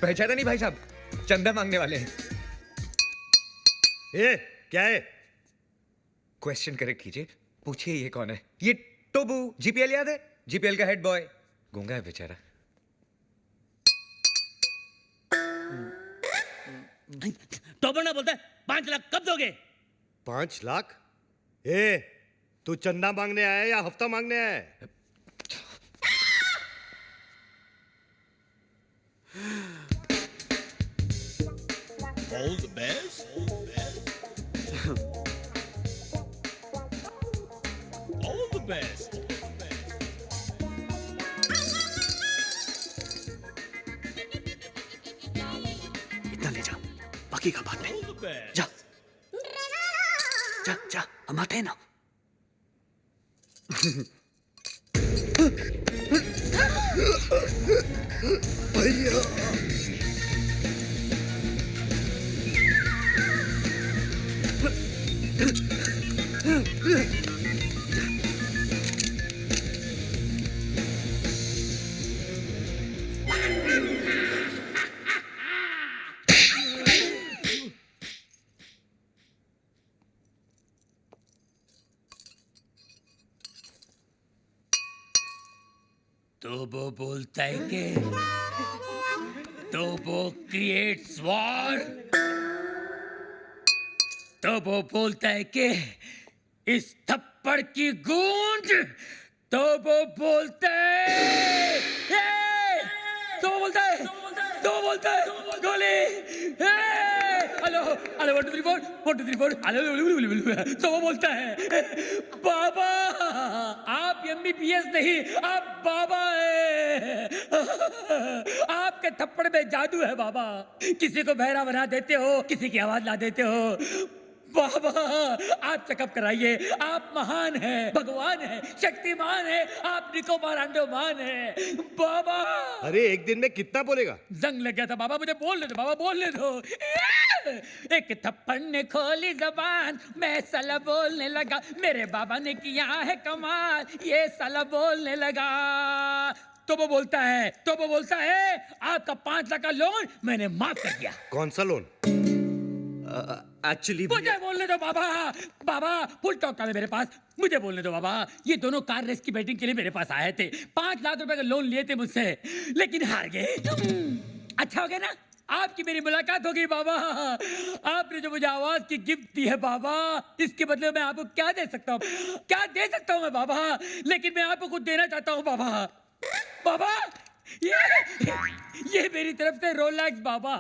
पहचाना नहीं भाई साहब, चंदा मांगने वाले हैं। ए, क्या है? क्वेश्चन करेक्ट कीजिए, पूछिए ये कौन है? ये टोबू, जीपीएल याद है? जीपीएल का हेड बॉय, गूंगा है बेचारा। टोबू ना बोलता है 5 लाख कब दोगे? 5 लाख? ए, तू चंदा मांगने आया या हफ्ता मांगने आया है? All the best. All the best. इतना ले जा, बाकी का बाद में। All the best. जा जा जा, हम आते हैं ना। भैया, तो वो बोलता है कि तो वो क्रिएट्स वॉर, तो वो बोलता है कि इस थप्पड़ की गूंज, तो वो बोलता है तो वो बोलता है तो वो बोलता है गोली। Hello hello 1 2 3 4 1 2 3 4 hello. तो वो बोलता है बाबा, आप एमबीबीएस नहीं, आप बाबा है। आपके थप्पड़ में जादू है बाबा, किसी को बहरा बना देते हो, किसी की आवाज ला देते हो। बाबा आप चेकअप कराइए, आप महान हैं, भगवान हैं, शक्तिमान हैं, आप निकोबार अंडोमान हैं बाबा। अरे एक दिन में कितना बोलेगा? जंग लग गया था बाबा, मुझे बोलने दो बाबा, बोलने दो। एक थप्पड़ ने खोली जबान, मैं साला बोलने लगा, मेरे बाबा ने किया है कमाल, ये साला बोलने लगा। तो वो बोलता है आपका 5 लाख का लोन मैंने माफ कर दिया। कौन सा लोन? एक्चुअली मुझे बोलने दो बाबा, बाबा फुल टॉक था मेरे पास, मुझे बोलने दो बाबा। ये दोनों कार रेस की बैटिंग के लिए मेरे पास आए थे, 5 लाख रुपए का लोन लिए थे मुझसे, लेकिन हार गए। अच्छा हो गया ना, आपकी मेरी मुलाकात हो गई बाबा। आपने जो मुझे आवाज की गिफ्ट दी है बाबा, इसके बदले में आपको क्या दे सकता हूँ, क्या दे सकता हूँ मैं बाबा? लेकिन मैं आपको कुछ देना चाहता हूँ बाबा। बाबा ये मेरी तरफ से रोलेक्स बाबा,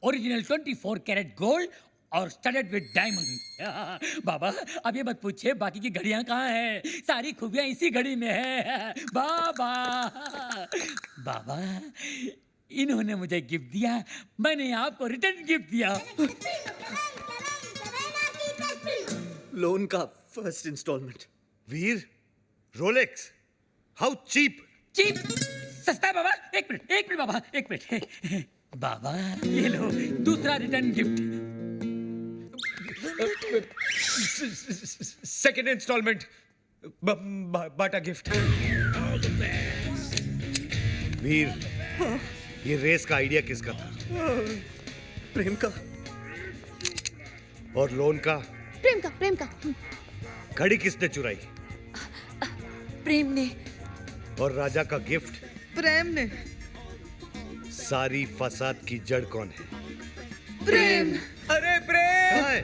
ओरिजिनल 24 कैरेट गोल्ड और स्टडेड विद डायमंड। बाबा अब ये मत पूछिए बाकी की घड़ियां कहाँ हैं, सारी खूबियां इसी घड़ी में है बाबा। बाबा इन्होंने मुझे गिफ्ट दिया, मैंने आपको रिटर्न गिफ्ट दिया। लोन का first installment. Veer, Rolex, how cheap! Cheap सस्ता है बाबा। एक मिनट बाबा, एक मिनट बाबा, ये लो दूसरा रिटर्न गिफ्ट। सेकेंड इंस्टॉलमेंट, बाटा गिफ्ट। वीर, ये रेस का आइडिया किसका था? प्रेम का। और लोन का? प्रेम का। घड़ी किसने चुराई? प्रेम ने। और राजा का गिफ्ट? प्रेम ने। सारी फसाद की जड़ कौन है? प्रेम। अरे प्रेम! कहाँ है?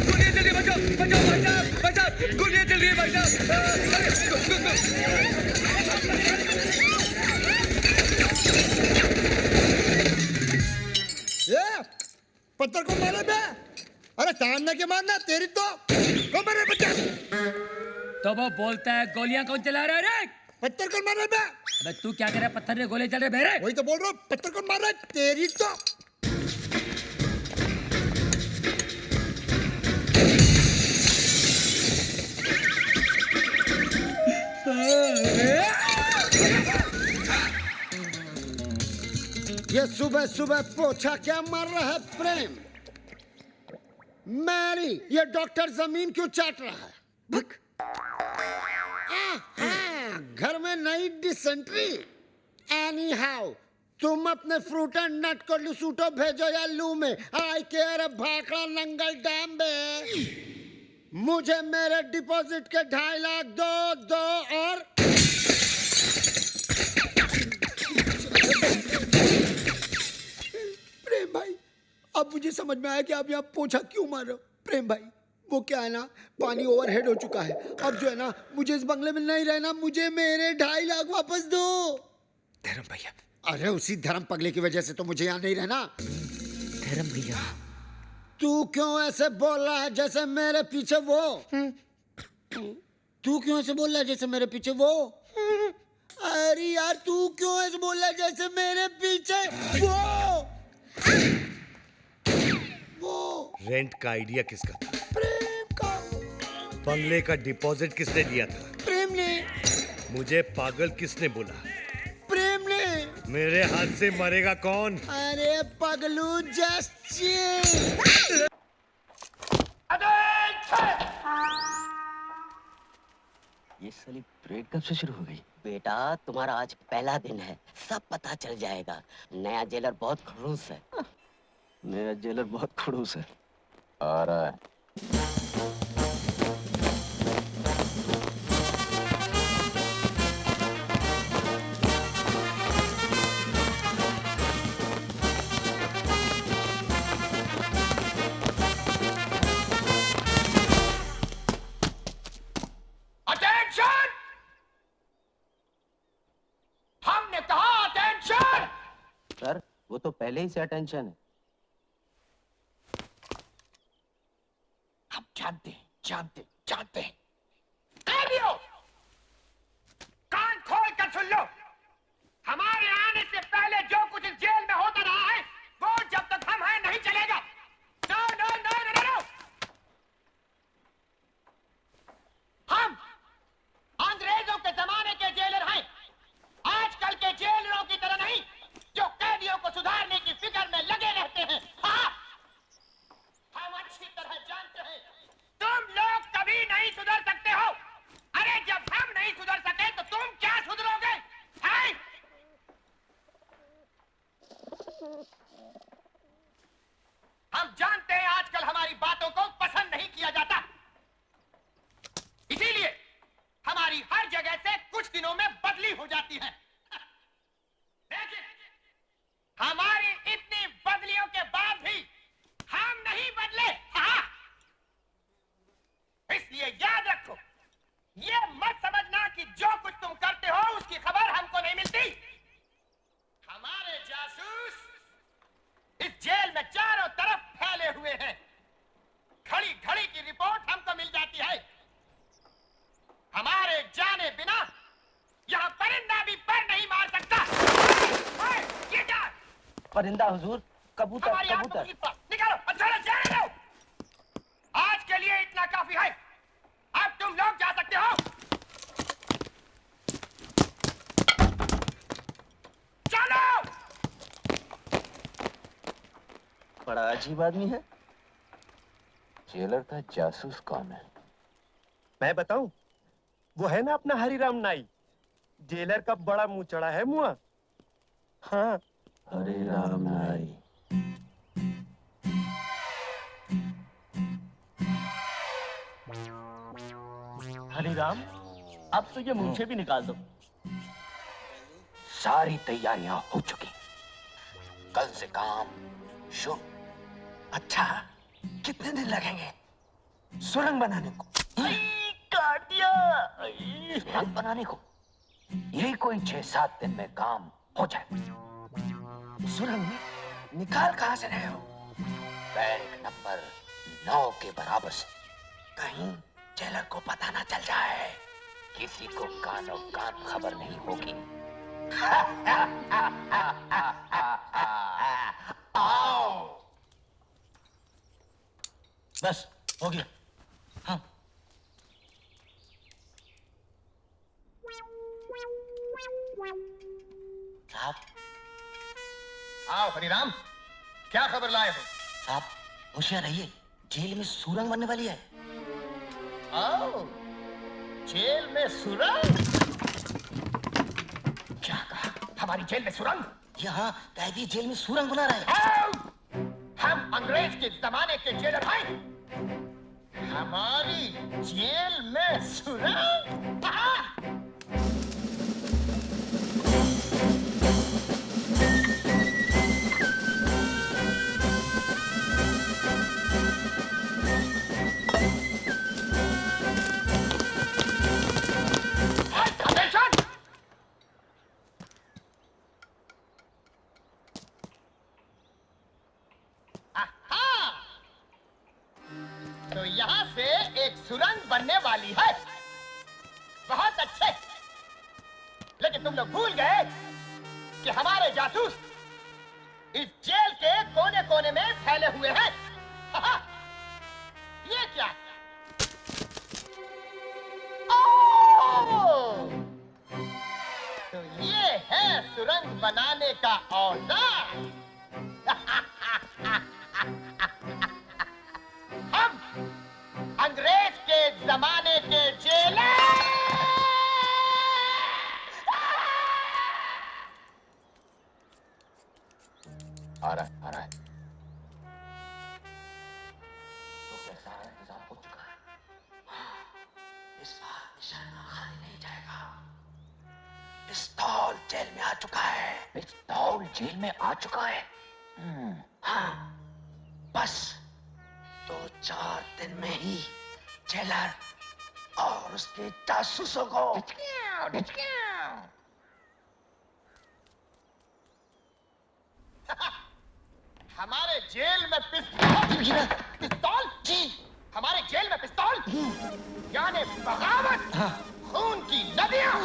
गोलियां चल रही है, बचाओ बचाओ भाई साहब, बचाओ, गोलियां चल रही है भाई ये पत्थर को मारे बे? अरे सामने के मारना, तेरी तो को मारे बच्चा। तो वो बोलता है गोलियां कौन चला रहा है रे? पत्थर को मारे बे? अबे तू क्या कर रहा है, पत्थर में गोले चल रहे बेरे? वही तो बोल रहा हूँ, पत्थर को मार रहा है, तेरी तो। ये सुबह सुबह पोछा क्या मार रहा है प्रेम? मैरी, ये डॉक्टर जमीन क्यों चाट रहा है? भक। घर में नई डिसेंट्री। एनी हाउ तुम अपने फ्रूट एंड नट को लुसूटो भेजो या लू में। आई केयर भाखड़ा नंगल डैम में। मुझे मेरे डिपॉजिट के 2.5 लाख दो और प्रेम भाई, अब मुझे समझ में आया कि आप यहाँ पोछा क्यों मार रहे हो। प्रेम भाई, वो क्या है ना, पानी ओवरहेड हो चुका है। अब जो है ना, मुझे इस बंगले में नहीं रहना। मुझे मेरे 2.5 लाख वापस दो। धर्म भैया, अरे उसी धर्म पगले की वजह से तो मुझे यहाँ नहीं रहना। धर्म भैया, तू क्यों ऐसे बोल रहा है जैसे मेरे पीछे वो? तू क्यों ऐसे बोल रहा है जैसे मेरे पीछे वो? अरे यार, तू क्यों ऐसे बोल रहा है जैसे मेरे पीछे वो? रेंट का आइडिया किसका था? प्रेम का। बंगले का डिपॉजिट किसने दिया था? प्रेम ने। मुझे पागल किसने बोला? प्रेम ने। मेरे हाथ से मरेगा कौन? अरे पगलू, जस्ट चिल। ये साली परेड कब से शुरू हो गई? बेटा, तुम्हारा आज पहला दिन है, सब पता चल जाएगा। नया जेलर बहुत खड़ूस है। नया जेलर बहुत खड़ूस है। आ रहा है। सर, वो तो पहले ही से अटेंशन है। हम जानते हैं। कान खोल कर सुन लो। हमारे आने से पहले जो कुछ इस जेल में होता रहा है, वो जब तक हम हैं नहीं चलेगा। No no no no no. हम अंग्रेजों के जमाने के जेलर हैं, आजकल के जेलरों की तरह नहीं, जो कैदियों को सुधारने की फिक्र में लगे रहते हैं। हाँ, हम अच्छी तरह जानते हैं तुम लोग कभी नहीं सुधर सकते हो। अरे जब हम नहीं सुधर सके तो तुम क्या सुधरोगे? हैं? हम जानते हैं आजकल हमारी बातों को पसंद नहीं किया जाता, इसीलिए हमारी हर जगह से कुछ दिनों में बदली हो जाती है। लेकिन हमारी इतनी बदलियों के बाद भी हम नहीं बदले। हाँ, इसलिए याद रखो, ये मत समझना कि जो कुछ तुम करते हो उसकी खबर हमको नहीं मिलती। हमारे जासूस इस जेल में चारों तरफ फैले हुए हैं। घड़ी घड़ी की रिपोर्ट हमको मिल जाती है। हमारे जाने बिना यहाँ परिंदा भी पर नहीं मार सकता। ये क्या? परिंदा हुजूर, कबूतर। हमारी आंखों कबूतर। की निकालो, अच्छा जाने दो। आज के लिए इतना काफी है। अब तुम लोग जा सकते हो। चलो। बड़ा अजीब आदमी है। जेलर का जासूस कौन है? मैं बताऊं? वो है ना अपना हरिराम नाई, जेलर का बड़ा मुंह चढ़ा है मुआ। हाँ, हरिराम नाई। हरिराम, अब तो ये मुंछे भी निकाल दो। सारी तैयारियां हो चुकी, कल से काम शुरू। अच्छा, कितने दिन लगेंगे सुरंग बनाने को? काट दिया। सुरंग बनाने को यही कोई 6-7 दिन में काम हो जाए। सुरंग निकाल कहां से रहे हो? बैंक नंबर 9 के बराबर से। कहीं जेलर को पता ना चल जाए। किसी को कानो कान खबर नहीं होगी। आओ। बस हो गया। हाँ। साहब। आओ हरिराम, क्या खबर लाए हो? साहब, होशियार रहिए, जेल में सुरंग बनने वाली है। आओ, जेल में सुरंग? क्या कहा? हमारी जेल में सुरंग? यहाँ कैदी जेल में सुरंग बना रहे हैं। हम अंग्रेज के जमाने के जेलर हैं। हमारी जेल में सुरंग? तो यहाँ से एक सुरंग बनने वाली है। बहुत अच्छे। लेकिन तुम लोग भूल गए कि हमारे जासूस इस जेल के कोने कोने में फैले हुए हैं। ये क्या? ओह! तो ये है सुरंग बनाने का औजार। हम अंग्रेज के जमाने के जेलर। आ रहा है। तो कैसा है? इंतजार हो चुका है। इस बार निशाना खाली नहीं जाएगा। पिस्तौल जेल में आ चुका है। पिस्तौल जेल में आ चुका है। हाँ, बस 2-4 दिन में ही जेलर और उसके जासूसों को हमारे जेल में पिस्तौल? पिस्तौल? जी, हमारे जेल में पिस्तौल? यानी बगावत, खून की नदियां।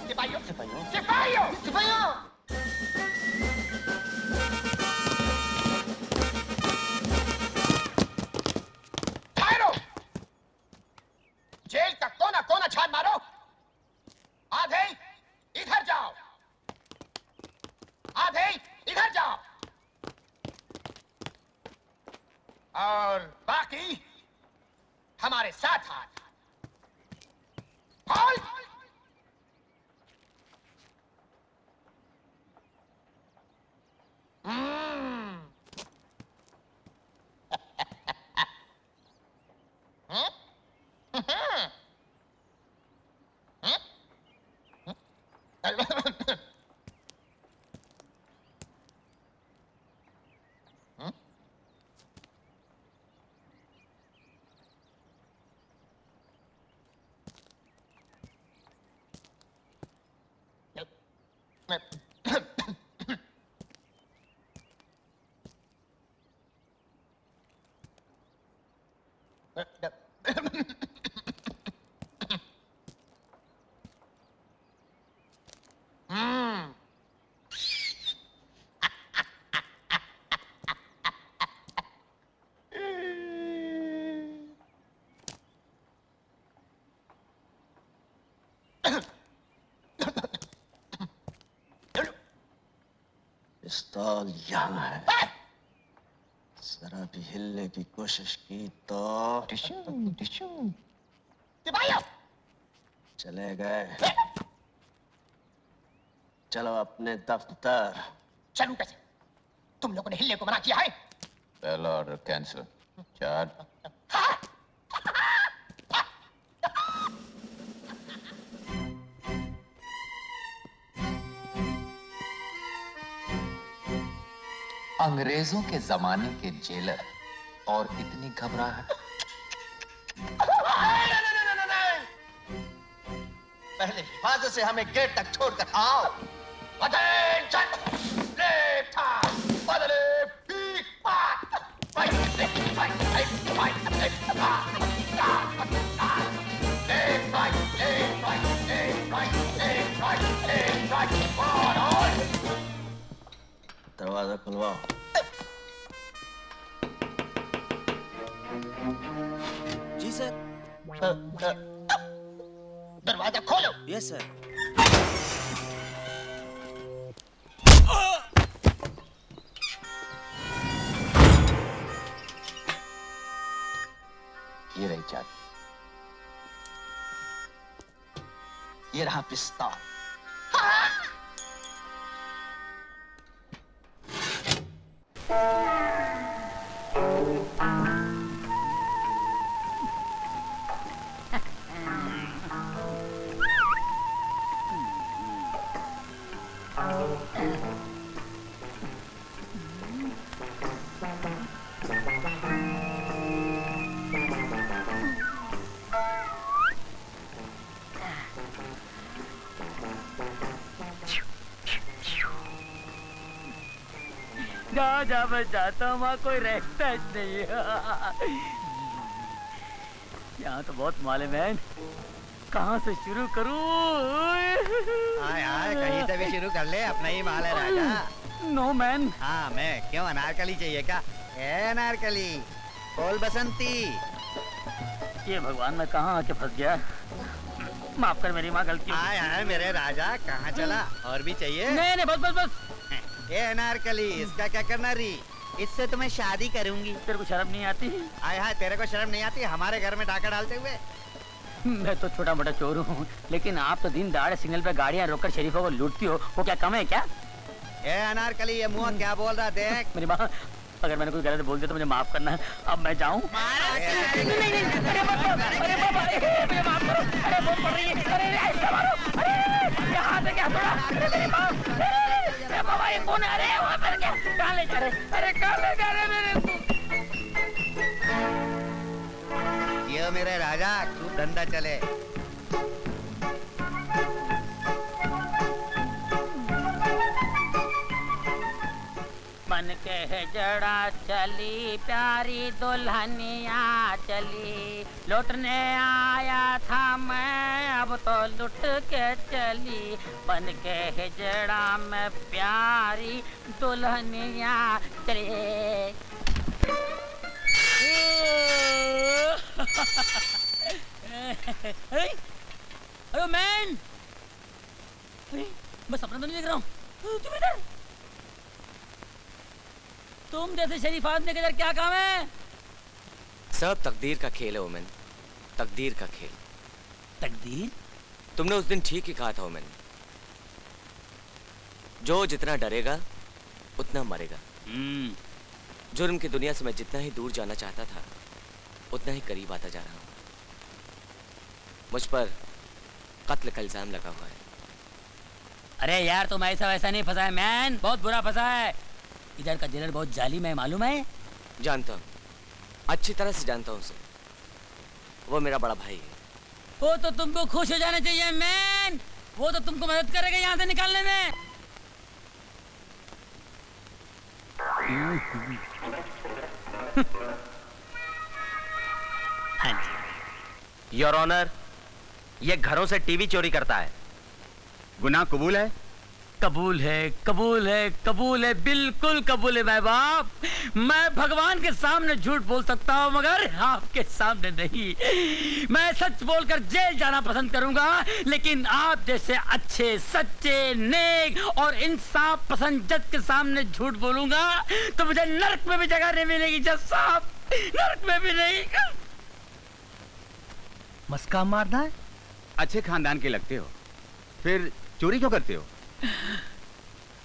सिपाहियों, सिपाहियों, सिपाहियों, सिपाहियों। फायरो! जेल का कोना कोना छान मारो। आधे इधर जाओ, आधे इधर जाओ, और बाकी हमारे साथ हाथ। खोल! पिस्तौल यहाँ है। जरा भी हिलने की कोशिश की तो सिपाहियों! चले गए। चलो अपने दफ्तर। चलूं कैसे? तुम लोगों ने हिलने को मना किया है। पहला ऑर्डर कैंसिल। 4 अंग्रेजों के जमाने के जेलर और इतनी घबराहट। पहले हिफाजत से हमें गेट तक छोड़कर आओ। Attention! Left hand! बदले पीक पाक! Fight! Left right! Left right! Left right! Left right! Left right! Left right! Left right! Left right! On! दरवाजा खुलवाओ। जी सर। दरवाजा खोलो। Yes sir. ये रही चाबी। ये रहा पिस्तौल। जहाँ जहाँ मैं जाता हूँ वहाँ कोई रहता ही नहीं है। यहाँ तो बहुत माल है मैन, कहाँ से शुरू करूँ? आय आय कहीं से भी शुरू कर ले, अपना ही माल है राजा। No man. हाँ मैं क्यों, अनारकली चाहिए क्या? ए अनारकली, बोल बसंती। ये भगवान मैं कहाँ आके फंस गया, माफ कर मेरी माँ, गलती हो गई। आय आय मेरे राजा, कहाँ चला? और भी चाहिए? नहीं नहीं बस बस बस। ए अनारकली, इसका क्या करना री? इससे तुम्हें शादी करूंगी। तेरे को शर्म नहीं आती? आय हाय तेरे को शर्म नहीं आती हमारे घर में डाका डालते हुए? मैं तो छोटा मोटा चोर हूँ, लेकिन आप तो दिन दहाड़े सिग्नल पे गाड़ियाँ रोककर शरीफों को लूटती हो, वो क्या कम है क्या? ए अनारकली, ये मुंह क्या बोल रहा देख। मेरी माँ, अगर मैंने कुछ गलत बोल दिया तो मुझे माफ करना। अब मैं जाऊँ? नहीं नहीं नहीं, अरे बाबा, अरे बाबा, अरे मुझे माफ करो, अरे बहुत पड़ रही है, अरे ऐसे मारो, अरे ये हाथ है क्या थोड़ा, अरे मेरी माँ, अरे बाबा ये कौन है? अरे वहाँ पर क्या, कहाँ ले जा रहे, अरे कहाँ ले जा रहे मेरे को? ये मेरे राजा, तू धंधा चले। मन के जड़ा चली प्यारी दुल्हनिया चली, लौटने आया था मैं अब तो लुट के चली, बन के हिजड़ा में प्यारी दुल्हनिया चली। अरे मैन, मैं सपना तो नहीं देख रहा हूँ, तुम इधर, तुम जैसे शरीफ आदमी के इधर क्या काम है? सब तकदीर का खेल है ओमेन, तकदीर का खेल। तकदीर? तुमने उस दिन ठीक ही कहा था ओमेन, जो जितना डरेगा उतना मरेगा। जुर्म की दुनिया से मैं जितना ही दूर जाना चाहता था उतना ही करीब आता जा रहा हूँ। मुझ पर कत्ल का इल्जाम लगा हुआ है। अरे यार तुम ऐसा वैसा नहीं फंसा है मैन, बहुत बुरा फंसा है। इधर का जेलर बहुत जालिम है, मालूम है? जानता हूँ, अच्छी तरह से जानता हूँ उसे, वो मेरा बड़ा भाई है। वो तो तुमको खुश हो जाना चाहिए मैन, वो तो तुमको मदद करेगा यहाँ से निकालने में। हाँ जी। योर ऑनर, ये घरों से टीवी चोरी करता है, गुनाह कबूल है? कबूल है, कबूल है, कबूल है, बिल्कुल कबूल है भाई बाप। मैं भगवान के सामने झूठ बोल सकता हूँ मगर आपके सामने नहीं। मैं सच बोलकर जेल जाना पसंद करूंगा, लेकिन आप जैसे अच्छे, सच्चे, नेक और इंसाफ पसंद जज के सामने झूठ बोलूंगा तो मुझे नर्क में भी जगह नहीं मिलेगी जज साहब, नर्क में भी नहीं। मस्का मारना है? अच्छे खानदान के लगते हो, फिर चोरी क्यों करते हो?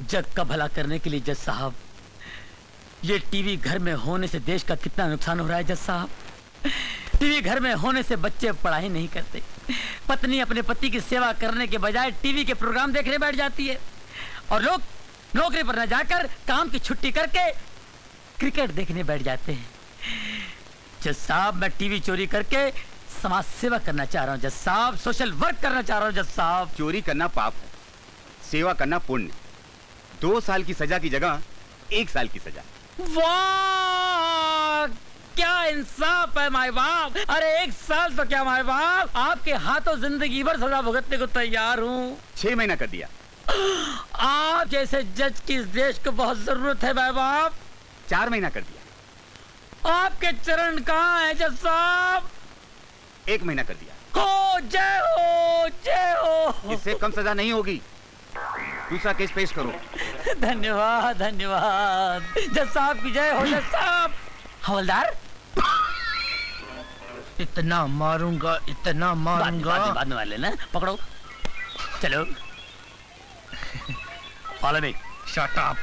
जग का भला करने के लिए जज साहब। ये टीवी घर में होने से देश का कितना नुकसान हो रहा है जज साहब। टीवी घर में होने से बच्चे पढ़ाई नहीं करते, पत्नी अपने पति की सेवा करने के बजाय टीवी के प्रोग्राम देखने बैठ जाती है, और लोग नौकरी पर न जाकर काम की छुट्टी करके क्रिकेट देखने बैठ जाते हैं। जज साहब मैं टीवी चोरी करके समाज सेवा करना चाह रहा हूँ जज साहब, सोशल वर्क करना चाह रहा हूँ जज साहब। चोरी करना पाप है, सेवा करना पुण्य। 2 साल की सजा की जगह 1 साल की सजा। वाह क्या इंसाफ है माय बाप। अरे 1 साल तो क्या माय बाप, आपके हाथों जिंदगी भर सजा भुगतने को तैयार हूँ। 6 महीना कर दिया। आप जैसे जज की इस देश को बहुत जरूरत है माय बाप। 4 महीना कर दिया। आपके चरण कहाँ है जज साहब? 1 महीना कर दिया। हो जय हो, जय हो। इससे कम सजा नहीं होगी, दूसरा केस पेश करो। धन्यवाद धन्यवाद जज साहब की जय हो। जज साहब। हवलदार इतना मारूंगा, इतना मारूंगा। बाद में मार लेना, पकड़ो। चलो फॉलो मी। Shut up.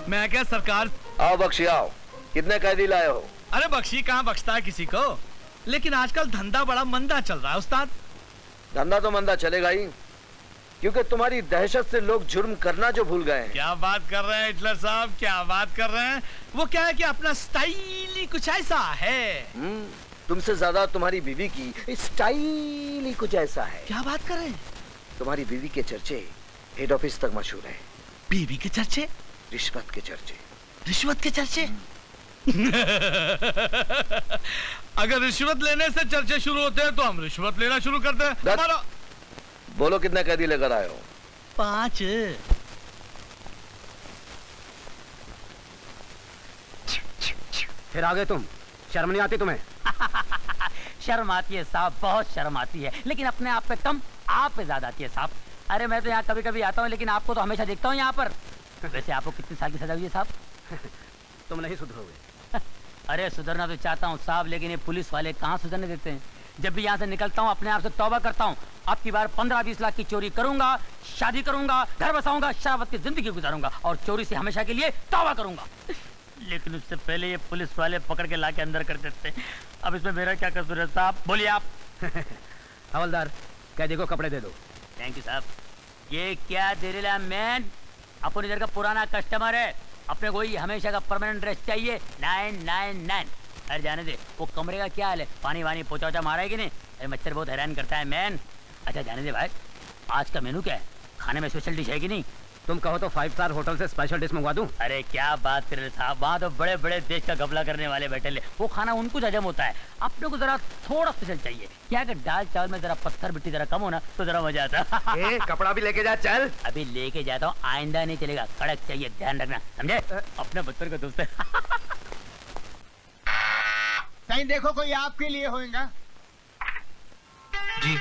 मैं क्या सरकार? आओ बख्शी आओ, कितने कैदी लाए हो? अरे बख्शी कहाँ बख्शता है किसी को, लेकिन आजकल धंधा बड़ा मंदा चल रहा है उस्ताद। धंधा तो मंदा चलेगा ही, क्योंकि तुम्हारी दहशत से लोग जुर्म करना जो भूल गए हैं। क्या बात कर रहे हैं हिटलर साहब, क्या बात कर रहे हैं? वो क्या है कि अपना स्टाइल ही कुछ ऐसा है। तुमसे ज्यादा तुम्हारी बीवी की स्टाइल ही कुछ ऐसा है। क्या बात कर रहे हैं? तुम्हारी बीवी के चर्चे हेड ऑफिस तक मशहूर है। बीवी के चर्चे? रिश्वत के चर्चे। रिश्वत के चर्चे? अगर रिश्वत लेने से चर्चे शुरू होते हैं तो हम रिश्वत लेना शुरू करते हैं। हमारा बोलो कितने कैदी लेकर आए हो? 5। फिर आ गए तुम, शर्म नहीं आती तुम्हें? शर्म आती है साहब, बहुत शर्म आती है, लेकिन अपने आप पे कम, आप पे ज्यादा आती है साहब। अरे मैं तो यहाँ कभी कभी आता हूँ, लेकिन आपको तो हमेशा देखता हूँ यहाँ पर। वैसे आपको कितने साल की सजा हुई है साहब? तुम नहीं सुधरोगे। अरे सुधरना तो चाहता हूँ साहब, लेकिन ये पुलिस वाले कहाँ सुधरने देते हैं। जब भी यहाँ से निकलता हूँ अपने आप से तौबा करता हूँ, अब की बार 15-20 लाख की चोरी करूंगा, शादी करूंगा, घर बसाऊंगा, शराबत की जिंदगी गुजारूंगा और चोरी से हमेशा के लिए तौबा करूंगा। लेकिन उससे पहले ये पुलिस वाले पकड़ के लाके अंदर कर देते हैं। अब इसमें मेरा क्या कसूर है साहब, बोलिए आप। हवलदार, कैदी को कपड़े दे दो। थैंक यू साहब। ये क्या दे रहे मैन, अपन इधर का पुराना कस्टमर है, अपने को ही हमेशा का परमानेंट ड्रेस चाहिए। 999। अरे जाने दे, वो कमरे का क्या हाल है, पानी वानी पोचा वोचा मारा है कि नहीं? अरे मच्छर बहुत हैरान करता है मैन। अच्छा जाने दे भाई, आज का मेनू क्या है, खाने में स्पेशल डिश है कि नहीं? तुम कहो तो 5 स्टार होटल से स्पेशल डिश मंगवा दूं? अरे क्या बात कर रहे साहब, वहाँ तो बड़े बड़े देश का घपला करने वाले बैठे ले, वो खाना उनको हजम होता है, अपने को जरा थोड़ा स्पेशल चाहिए। क्या कि दाल चावल में जरा पत्थर मिट्टी जरा कम होना तो जरा मजा आता। कपड़ा भी लेके जा, चल। अभी लेके जाता हूँ, आइंदा नहीं चलेगा, कड़क चाहिए, ध्यान रखना, समझे? अपने बच्चों का दोस्त है। सही देखो, कोई आपके लिए होएगा। जी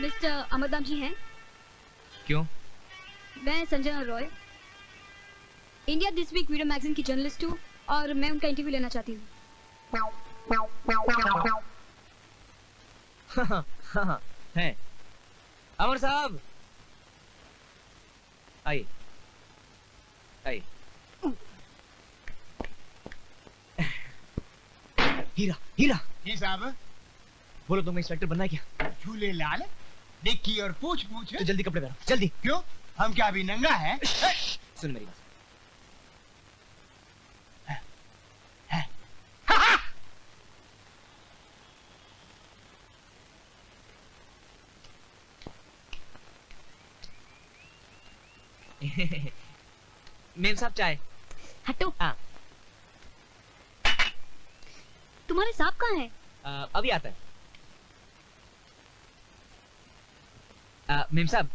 मिस्टर अमरदाम जी हैं? क्यों? मैं Sanjana Roy, India this week video magazine की जर्नलिस्ट हूँ और मैं उनका इंटरव्यू लेना चाहती हूँ। हैं अमर साहब, आइए आइए। हीरा हीरा जी साहब। बोलो तुम्हें इंस्पेक्टर बनना है क्या? झूले लाल, डिक्की और पूछ पूछ। तो जल्दी कपड़े पहनो, जल्दी। क्यों, हम क्या अभी नंगा है? सुन मेरी बात। मेम साहब चाय। हटो। हाँ। तुम्हारे सांप कहाँ है? अभी आता है। मेम साहब,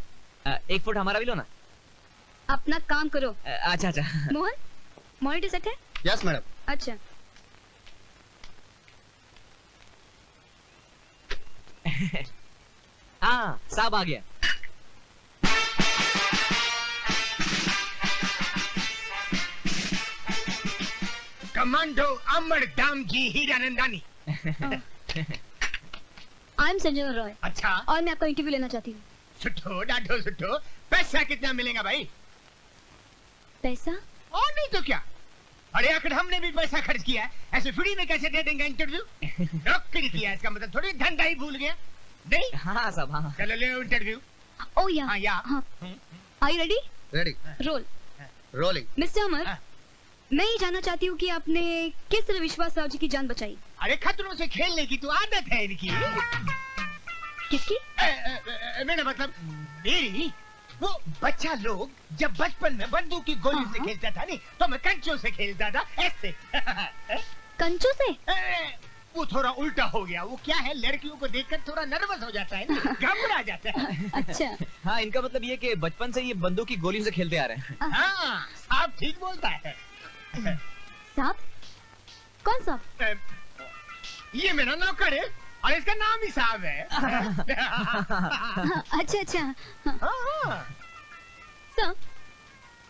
1 फुट हमारा भी लो ना। अपना काम करो। अच्छा अच्छा। मोहन, मॉनिटर सेट है? Yes madam. अच्छा। हाँ साहब आ गया। Commando Amardam ji Hiranandani. I am Sanjana Roy. अच्छा, और मैं आपका इंटरव्यू लेना चाहती हूँ। सुठो डाढो सुठो। पैसा कितना मिलेगा भाई? पैसा? और नहीं तो क्या, अरे आखिर हमने भी पैसा खर्च किया है, ऐसे फ्री में कैसे दे देंगे इंटरव्यू? नौकरी किया, इसका मतलब थोड़ी धंधा ही भूल गया। नहीं हाँ साहब हाँ। चलो ले इंटरव्यू। ओ या हाँ yeah. Are you ready? Ready. Roll. Rolling. Mister Amar, मैं ये जानना चाहती हूँ कि आपने किस तरह विश्वास राव जी की जान बचाई? अरे खतरों से खेलने की तो आदत है इनकी। किसकी? मेरा मतलब मेरी। वो बच्चा लोग जब बचपन में बंदूक की गोली से खेलता था नहीं, तो मैं कंचों से खेलता था, ऐसे। कंचों से? वो थोड़ा उल्टा हो गया। वो क्या है, लड़कियों को देखकर थोड़ा नर्वस हो जाता है ना, घबरा जाता है। अच्छा। हाँ, इनका मतलब ये कि बचपन से ये बंदूक की गोली से खेलते आ रहे हैं। हाँ, आप ठीक बोलता है। सांप? कौन सांप? ये मेरा नौकर है और इसका नाम ही सांप है। अच्छा अच्छा। सर,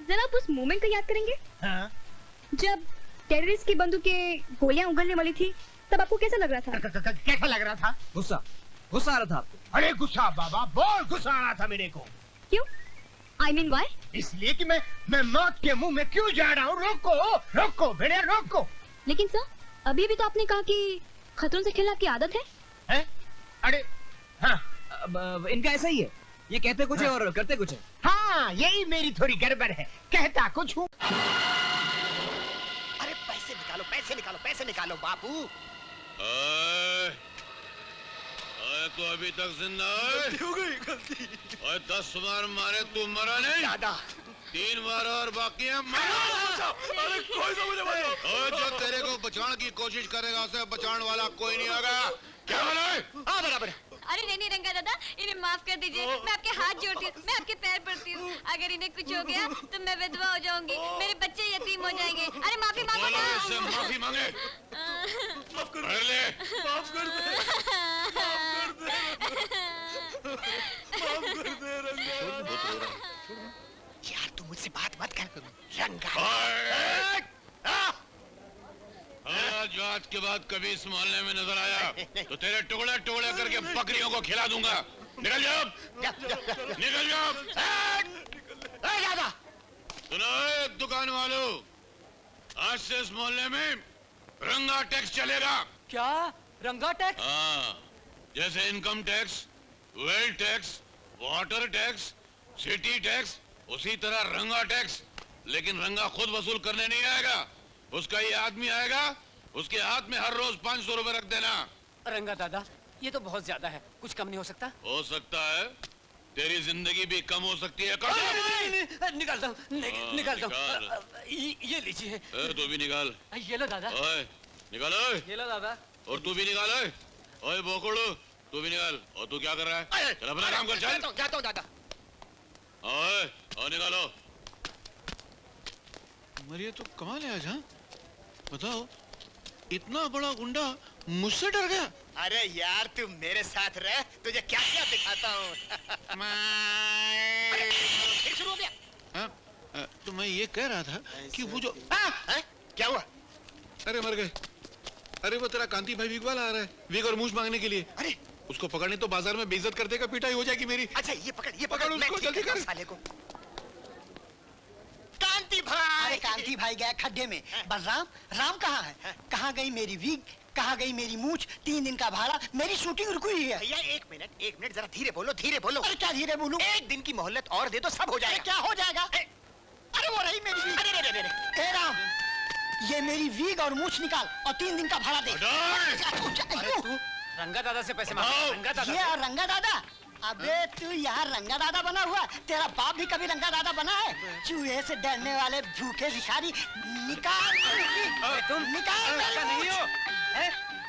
जरा आप उस मोमेंट को याद करेंगे हाँ? जब टेररिस्ट की बंदूक के गोलियां उगलने वाली थी तब आपको कैसा लग रहा था? कैसा लग रहा था? गुस्सा गुस्सा आ रहा था आपको? अरे गुस्सा बाबा, बहुत गुस्सा आ रहा था मेरे को। क्यों? I mean why? इसलिए कि मैं मौत के मुंह में क्यों जा रहा हूँ। रोको रोको भेड़िया रोको। लेकिन सर, अभी भी तो आपने कहा कि खतरों से खेलना आपकी आदत है। हैं? अरे हाँ, इनका ऐसा ही है, ये कहते कुछ है और करते कुछ है। हाँ यही मेरी थोड़ी गड़बड़ है, कहता कुछ हूँ। अरे पैसे निकालो, पैसे निकालो, पैसे निकालो बापू। तो अभी तक जिंदा है? हो गई गलती। और 10 बार मारे तू मरा नहीं? दादा 3 बार और बाकी है अरे कोई तो मुझे बचाओ। और जो तेरे को बचाने की कोशिश करेगा उसे बचाने वाला कोई नहीं होगा। क्या बोला? हाँ बराबर। अरे नहीं रंगा दादा, इन्हें माफ कर दीजिए। मैं आपके हाथ जोड़ती हूँ, मैं आपके पैर पड़ती हूँ। अगर इन्हें कुछ हो गया तो मैं विधवा हो जाऊंगी, मेरे बच्चे यतीम हो जाएंगे। अरे माफी मांगो ना। इससे माफी मांगे। माफ कर ले। माफ कर दे। माफ कर दे रंगा। यार तू मुझसे बात मत कर रंगा। आज के बाद कभी इस मोहल्ले में नजर आया तो तेरे टुकड़े टुकड़े करके बकरियों को खिला दूंगा। निकल जाओ, निकल जाओ। सुनो दुकान वालों, आज से इस मोहल्ले में रंगा टैक्स चलेगा। क्या रंगा टैक्स? हाँ, जैसे income tax, wealth tax, water tax, city tax, उसी तरह रंगा टैक्स। लेकिन रंगा खुद वसूल करने नहीं आएगा, उसका ये आदमी आएगा, उसके हाथ में हर रोज 500 रुपए रख देना। रंगा दादा, ये तो बहुत ज्यादा है, कुछ कम नहीं हो सकता? हो सकता है, तेरी जिंदगी भी कम हो सकती है। निकाल दो, निकाल दो। ये लीजिए। तू भी निकाल। ये लो दादा। ओए निकाल। ये लो दादा। और तू भी निकाल। ओए बोकड़ू, तू भी निकाल। और तू क्या कर रहा है? चल अपना काम कर। चल जाता हूँ दादा। ओए और निकालो। मरिए तो कमाल है आज। हाँ बताओ, इतना बड़ा गुंडा मुझसे डर गया। अरे यार तू मेरे साथ रह, तुझे क्या क्या दिखाता हूँ। फिर शुरू हो गया। हाँ, तो मैं ये कह रहा था कि वो जो क्या हुआ? अरे मर गए। अरे वो तेरा कांति भाई विग वाला आ रहा है, विग और मूछ मांगने के लिए। अरे उसको पकड़ने तो बाजार में बेइज्जत कर देगा, पिटाई हो जाएगी मेरी। अच्छा ये पकड़ पकड़ उसको, जल्दी कर साले को। कांति भाई। अरे कांति भाई गया खड्डे में। बलराम, राम कहाँ है? कहाँ गई मेरी वीग? कहाँ गई मेरी मूछ? 3 दिन का भाड़ा, मेरी शूटिंग रुकी हुई है। भैया एक मिनट जरा धीरे बोलो, धीरे बोलो। अरे क्या धीरे बोलूं? 1 दिन की मोहलत और दे दो, सब हो जाएगा। क्या हो जाएगा? अरे वो रही मेरी वीग। अरे ए राम, ये मेरी वीग और मूछ निकाल और 3 दिन का भाड़ा दे। रंगा दादा से पैसे मांगो। रंगा दादा। ये रंगा दादा? अबे तू यहाँ रंगा दादा बना हुआ? तेरा बाप भी कभी रंगा दादा बना है? चूहे से डरने वाले भूखे भिखारी, निकाल तुम निकाल। दादा नहीं हो?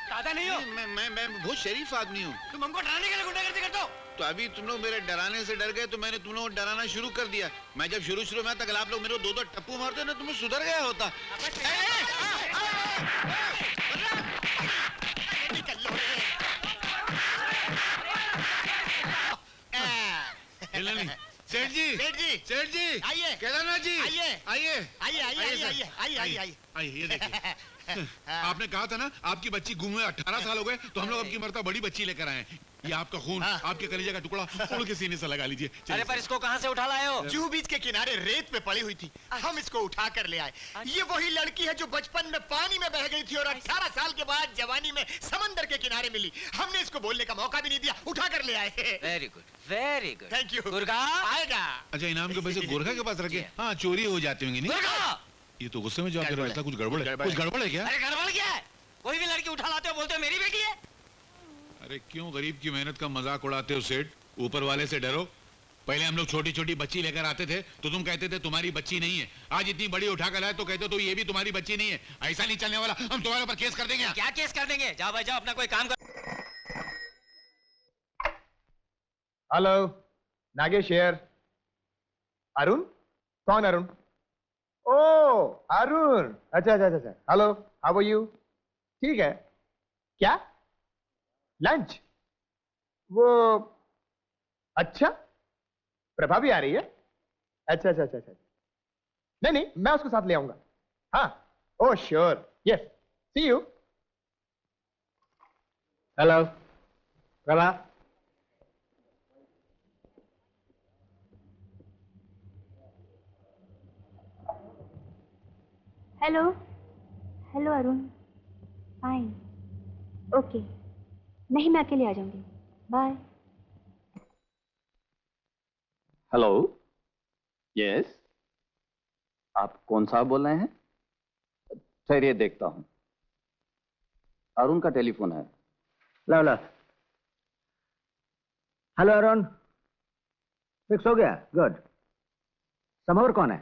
दादा नहीं हो? मैं बहुत शरीफ आदमी हूँ। तुम हमको डराने के लिए गुंडागर्दी करते हो? तो अभी तुम लोग मेरे डराने से डर गए तो मैंने तुम लोग को डराना शुरू कर दिया। मैं जब शुरू में तक आप लोग मेरे को 2-2 टप्पू मारते ना, तुम्हें सुधर गया होता। सेठ जी, आइए। केदारनाथ जी, आइए। आइए ये देखिए। आपने कहा था ना आपकी बच्ची गुम हुए 18 साल हो गए, तो हम लोग आपकी मरता बड़ी बच्ची लेकर आए हैं। ये आपका खून, आपके कलेजे का टुकड़ा उड़ के सीने से लगा लीजिए। अरे पर इसको कहाँ से उठा लाए हो? जूहू बीच के किनारे रेत पे पड़ी हुई थी, हम इसको उठा कर ले आए। ये वही लड़की है जो बचपन में पानी में बह गई थी और 18 साल के बाद जवानी में समंदर के किनारे मिली। हमने इसको बोलने का मौका भी नहीं दिया, उठा कर ले आए। Very good, very good. Thank you. गुरगा आएगा। अच्छा, इनाम के पैसे गोरखा के पास रखे? हाँ, चोरी हो जाते होंगे। नहीं ये तो गुस्से में जवाब दे रहा है। ऐसा कुछ गड़बड़ है? कुछ गड़बड़ है क्या? अरे गड़बड़ क्या है? कोई भी लड़की उठा लाते हो, बोलते हो मेरी बेटी है। अरे क्यों गरीब की मेहनत का मजाक उड़ाते हो सेठ? ऊपर वाले से डरो। पहले हम लोग छोटी छोटी बच्ची लेकर आते थे तो तुम कहते थे तुम्हारी बच्ची नहीं है। आज इतनी बड़ी उठा कर लाए तो कहते तो ये भी तुम्हारी बच्ची नहीं है। ऐसा नहीं चलने वाला, हम तुम्हारे ऊपर केस कर देंगे। क्या केस कर देंगे? जाओ भाई जाओ, अपना कोई काम कर। Hello Nagesh here. अरुण? कौन अरुण? ओ अरुण, अच्छा। Hello, how are you? ठीक है। क्या लंच? वो अच्छा, प्रभा भी आ रही है? अच्छा। नहीं, मैं उसको साथ ले आऊंगा। हाँ, oh sure, yes, see you. Hello Prabha. Hello hello Arun. Fine okay, नहीं मैं अकेले आ जाऊंगी। बाय। हेलो यस, आप कौन साहब बोल रहे हैं? ठहरिए देखता हूं। अरुण का टेलीफोन है। लो लो। हेलो अरुण, फिक्स हो गया? गुड। समोर कौन है?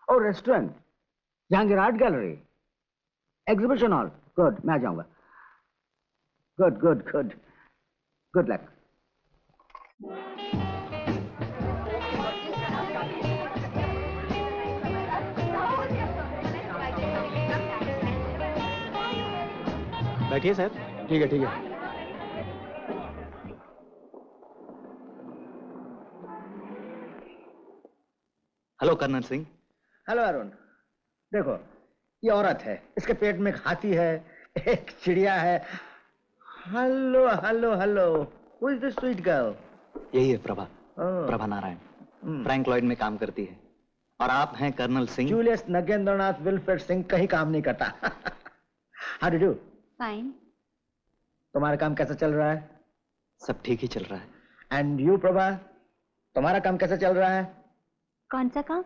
Oh restaurant, Jehangir art gallery, exhibition hall. Good, मैं आ जाऊंगा। Good good good, good luck. बैठिए सर। ठीक है ठीक है। Hello colonel Singh. Hello Arun, देखो ये औरत है, इसके पेट में एक हाथी है, एक चिड़िया है। Hello hello hello, who is this sweet girl? यही है प्रभा, प्रभा नारायण, फ्रैंक लॉयड में काम करती है। और आप हैं colonel Singh? Julius Nagendranath Wilfred Singh, कहीं काम नहीं करता। How do do? फाइन। तुम्हारा काम कैसा चल रहा है? सब ठीक ही चल रहा है। एंड यू प्रभा, तुम्हारा काम कैसा चल रहा है? कौन सा काम?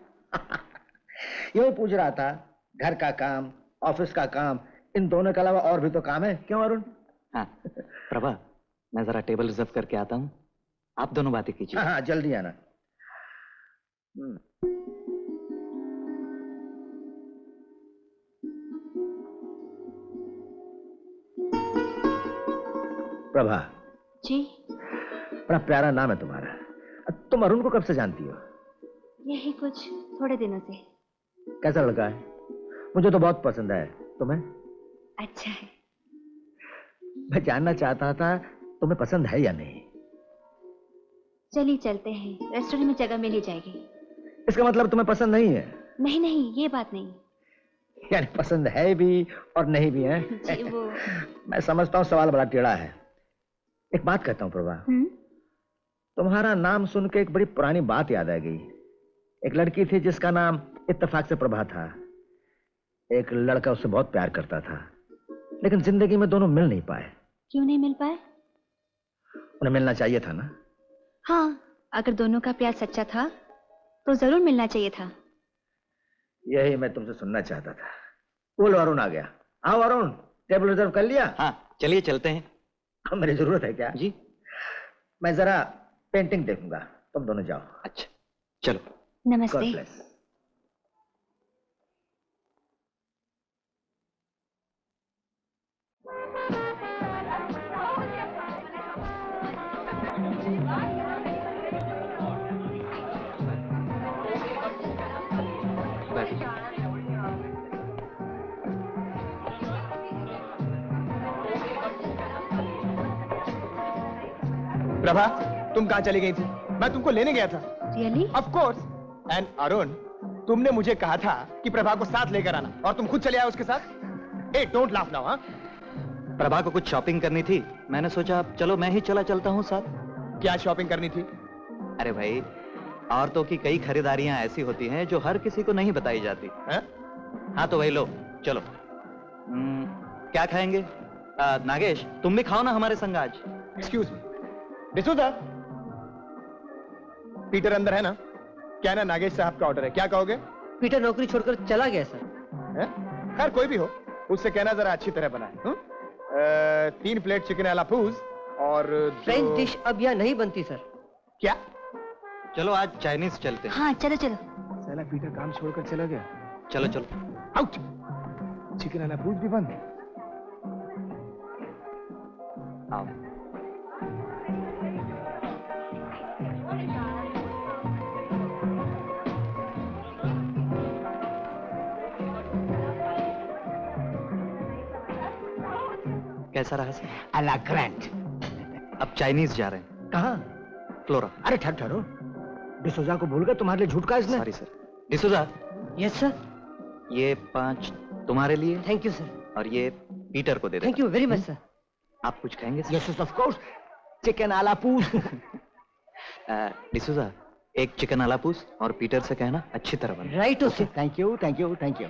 यही पूछ रहा था, घर का काम, ऑफिस का काम, इन दोनों के अलावा और भी तो काम है, क्यों अरुण? हाँ प्रभा, मैं जरा टेबल रिजर्व करके आता हूँ, आप दोनों बातें कीजिए। हाँ जल्दी आना। प्रभा जी। बड़ा प्यारा नाम है तुम्हारा। तुम अरुण को कब से जानती हो? यही कुछ थोड़े दिनों से। कैसा लड़का है? मुझे तो बहुत पसंद है, तुम्हें? अच्छा है। मैं जानना चाहता था तुम्हें पसंद है या नहीं। चलिए चलते हैं, रेस्टोरेंट में जगह मिल ही जाएगी। इसका मतलब तुम्हें पसंद नहीं है? नहीं नहीं, ये बात नहीं। यानी पसंद है भी और नहीं भी है? जी वो मैं समझता हूँ सवाल बड़ा टेढ़ा है। एक बात कहता हूँ प्रभा, तुम्हारा नाम सुन के एक बड़ी पुरानी बात याद आ गई। एक लड़की थी जिसका नाम इत्तेफाक से प्रभा था। एक लड़का उससे बहुत प्यार करता था, लेकिन जिंदगी में दोनों मिल नहीं पाए। क्यों नहीं मिल पाए? उन्हें मिलना चाहिए था ना? हाँ, अगर दोनों का प्यार सच्चा था तो जरूर मिलना चाहिए था। यही मैं तुमसे सुनना चाहता था। बोलो अरुण आ गया। आओ अरुण, टेबल रिजर्व कर लिया? हाँ चलिए चलते हैं। मेरी जरूरत है क्या? जी। मैं जरा पेंटिंग देखूंगा, तुम दोनों जाओ। अच्छा चलो। नमस्ते। God bless. प्रभा, तुम कहाँ चली गई थी? मैं तुमको लेने गया था। Really? Of course. And Arun, तुमने मुझे कहा था कि प्रभा को साथ लेकर आना, और तुम खुद चले आए उसके साथ। ए, डोंट लाफ नाउ। हाँ, प्रभा को कुछ शॉपिंग करनी थी, मैंने सोचा चलो मैं ही चलता हूँ साथ। क्या शॉपिंग करनी थी? अरे भाई, औरतों की कई खरीदारियां ऐसी होती हैं जो हर किसी को नहीं बताई जाती। हाँ तो भाई लो चलो। क्या खाएंगे? नागेश तुम भी खाओ ना हमारे संग आज। एक्सक्यूज मी डिसूजा, पीटर अंदर है ना? क्या ना नागेश साहब का ऑर्डर है, क्या कहोगे? पीटर नौकरी छोड़कर चला गया सर। खैर कोई भी हो, उससे कहना जरा अच्छी तरह बनाए। 3 प्लेट चिकन आला पूज और फ्रेंच डिश अब यहाँ नहीं बनती सर। क्या? चलो आज चाइनीज चलते हैं। हाँ चलो चलो। साला पीटर काम छोड़कर चला गया। चलो चलो। आउट। चिकन आला पूज भी बंद। आओ। कैसा रहा सर? अला ग्रैंड। अब चाइनीज जा रहे हैं। कहाँ? फ्लोरा। अरे ठहरो, डिसूजा को भूल गए, तुम्हारे लिए झूठ का इसने। Sorry sir. D'Souza. Yes sir. ये 5 तुम्हारे लिए। Thank you sir. और ये पीटर को दे दो। Thank you very much sir. आप कुछ खाएंगे? यस ऑफ कोर्स, चिकन आलापूस। डिसूजा, एक चिकन आलापूस और पीटर से कहना अच्छी तरह बना। Right okay, thank you thank you thank you.